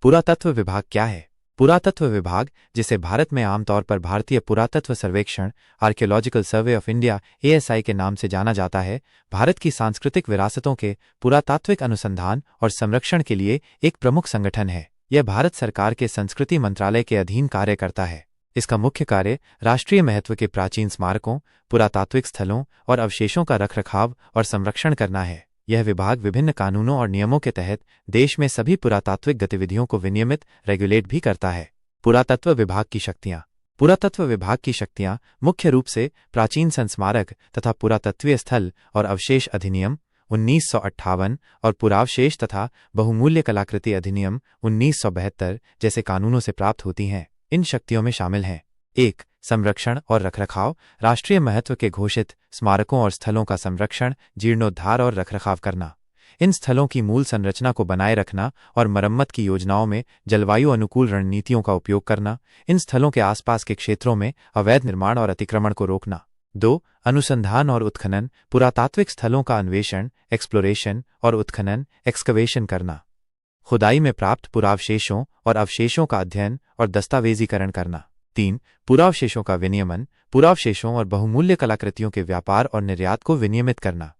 पुरातत्व विभाग क्या है? पुरातत्व विभाग, जिसे भारत में आमतौर पर भारतीय पुरातत्व सर्वेक्षण archaeological survey of India ASI के नाम से जाना जाता है, भारत की सांस्कृतिक विरासतों के पुरातात्विक अनुसंधान और संरक्षण के लिए एक प्रमुख संगठन है। यह भारत सरकार के संस्कृति मंत्रालय के अधीन कार्य करता है। इसका मुख्य कार्य राष्ट्रीय महत्व के प्राचीन स्मारकों, पुरातात्विक स्थलों और अवशेषों का रखरखाव और संरक्षण करना है। यह विभाग विभिन्न कानूनों और नियमों के तहत देश में सभी पुरातात्विक गतिविधियों को विनियमित रेगुलेट भी करता है। पुरातत्व विभाग की शक्तियां। पुरातत्व विभाग की शक्तियां मुख्य रूप से प्राचीन संस्मारक तथा पुरातत्वीय स्थल और अवशेष अधिनियम 1958 और पुरावशेष तथा बहुमूल्य कलाकृति अधिनियम 1972 जैसे कानूनों से प्राप्त होती हैं। इन शक्तियों में शामिल हैं: 1. संरक्षण और रखरखाव। राष्ट्रीय महत्व के घोषित स्मारकों और स्थलों का संरक्षण, जीर्णोद्धार और रखरखाव करना। इन स्थलों की मूल संरचना को बनाए रखना और मरम्मत की योजनाओं में जलवायु अनुकूल रणनीतियों का उपयोग करना। इन स्थलों के आसपास के क्षेत्रों में अवैध निर्माण और अतिक्रमण को रोकना। 2. अनुसंधान और उत्खनन। पुरातात्विक स्थलों का अन्वेषण, एक्सप्लोरेशन और उत्खनन, एक्सकवेशन करना। खुदाई में प्राप्त पुरावशेषों और अवशेषों का अध्ययन और दस्तावेजीकरण करना। 3. पुरावशेषों का विनियमन। पुरावशेषों और बहुमूल्य कलाकृतियों के व्यापार और निर्यात को विनियमित करना।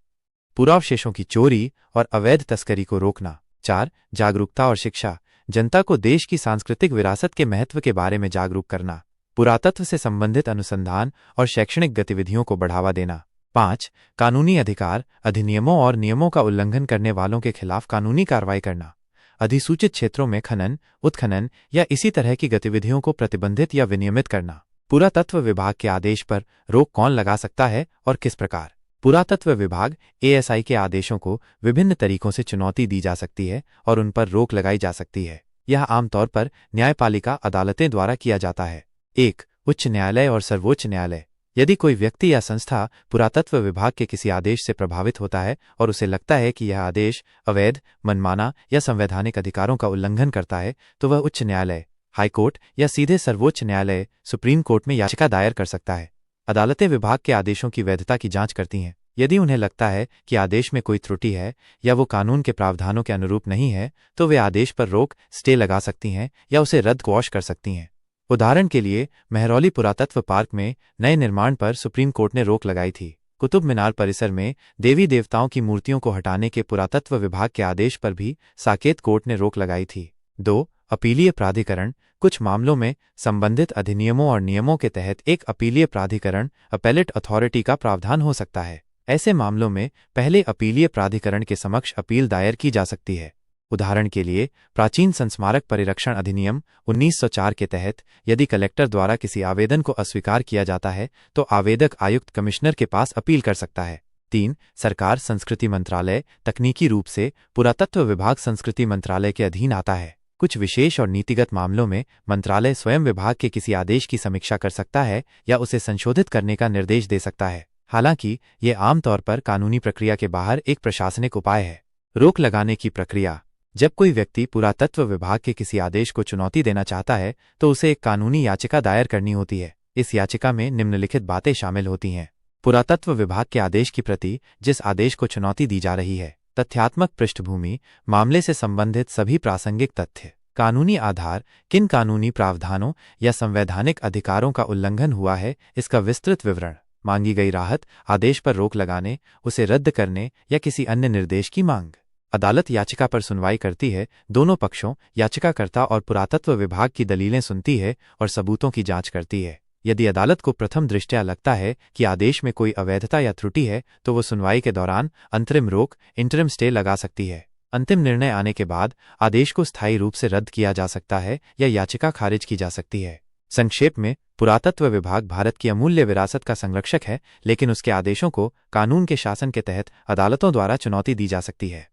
पुरावशेषों की चोरी और अवैध तस्करी को रोकना। 4. जागरूकता और शिक्षा। जनता को देश की सांस्कृतिक विरासत के महत्व के बारे में जागरूक करना। पुरातत्व से संबंधित अनुसंधान और शैक्षणिक गतिविधियों को बढ़ावा देना। 5. कानूनी अधिकार। अधिनियमों और नियमों का उल्लंघन करने वालों के खिलाफ कानूनी कार्रवाई करना। अधिसूचित क्षेत्रों में खनन, उत्खनन या इसी तरह की गतिविधियों को प्रतिबंधित या विनियमित करना। पुरातत्व विभाग के आदेश पर रोक कौन लगा सकता है और किस प्रकार? पुरातत्व विभाग ASI के आदेशों को विभिन्न तरीकों से चुनौती दी जा सकती है और उन पर रोक लगाई जा सकती है। यह आमतौर पर न्यायपालिका अदालतें द्वारा किया जाता है। 1. उच्च न्यायालय और सर्वोच्च न्यायालय। यदि कोई व्यक्ति या संस्था पुरातत्व विभाग के किसी आदेश से प्रभावित होता है और उसे लगता है कि यह आदेश अवैध, मनमाना या संवैधानिक अधिकारों का उल्लंघन करता है, तो वह उच्च न्यायालय, हाईकोर्ट या सीधे सर्वोच्च न्यायालय, सुप्रीम कोर्ट में याचिका दायर कर सकता है। अदालतें विभाग के आदेशों की वैधता की जांच करती हैं। यदि उन्हें लगता है कि आदेश में कोई त्रुटि है या वो कानून के प्रावधानों के अनुरूप नहीं है, तो वे आदेश पर रोक, स्टे लगा सकती हैं या उसे रद्द क्वॉश कर सकती हैं। उदाहरण के लिए, महरौली पुरातत्व पार्क में नए निर्माण पर सुप्रीम कोर्ट ने रोक लगाई थी। कुतुब मीनार परिसर में देवी देवताओं की मूर्तियों को हटाने के पुरातत्व विभाग के आदेश पर भी साकेत कोर्ट ने रोक लगाई थी। 2. अपीलीय प्राधिकरण। कुछ मामलों में संबंधित अधिनियमों और नियमों के तहत एक अपीलीय प्राधिकरण, अपेलेट अथॉरिटी का प्रावधान हो सकता है। ऐसे मामलों में पहले अपीलीय प्राधिकरण के समक्ष अपील दायर की जा सकती है। उदाहरण के लिए, प्राचीन संस्मारक परिरक्षण अधिनियम 1904 के तहत यदि कलेक्टर द्वारा किसी आवेदन को अस्वीकार किया जाता है, तो आवेदक आयुक्त कमिश्नर के पास अपील कर सकता है। 3. सरकार संस्कृति मंत्रालय। तकनीकी रूप से पुरातत्व विभाग संस्कृति मंत्रालय के अधीन आता है। कुछ विशेष और नीतिगत मामलों में मंत्रालय स्वयं विभाग के किसी आदेश की समीक्षा कर सकता है या उसे संशोधित करने का निर्देश दे सकता है। हालांकि ये आमतौर पर कानूनी प्रक्रिया के बाहर एक प्रशासनिक उपाय है। रोक लगाने की प्रक्रिया। जब कोई व्यक्ति पुरातत्व विभाग के किसी आदेश को चुनौती देना चाहता है, तो उसे एक कानूनी याचिका दायर करनी होती है। इस याचिका में निम्नलिखित बातें शामिल होती हैं: पुरातत्व विभाग के आदेश की प्रति, जिस आदेश को चुनौती दी जा रही है। तथ्यात्मक पृष्ठभूमि, मामले से संबंधित सभी प्रासंगिक तथ्य। कानूनी आधार, किन कानूनी प्रावधानों या संवैधानिक अधिकारों का उल्लंघन हुआ है, इसका विस्तृत विवरण। मांगी गई राहत, आदेश पर रोक लगाने, उसे रद्द करने या किसी अन्य निर्देश की मांग। अदालत याचिका पर सुनवाई करती है। दोनों पक्षों, याचिकाकर्ता और पुरातत्व विभाग की दलीलें सुनती है और सबूतों की जांच करती है। यदि अदालत को प्रथम दृष्टया लगता है कि आदेश में कोई अवैधता या त्रुटि है, तो वो सुनवाई के दौरान अंतरिम रोक, इंटरिम स्टे लगा सकती है। अंतिम निर्णय आने के बाद आदेश को स्थायी रूप से रद्द किया जा सकता है या याचिका खारिज की जा सकती है। संक्षेप में, पुरातत्व विभाग भारत की अमूल्य विरासत का संरक्षक है, लेकिन उसके आदेशों को कानून के शासन के तहत अदालतों द्वारा चुनौती दी जा सकती है।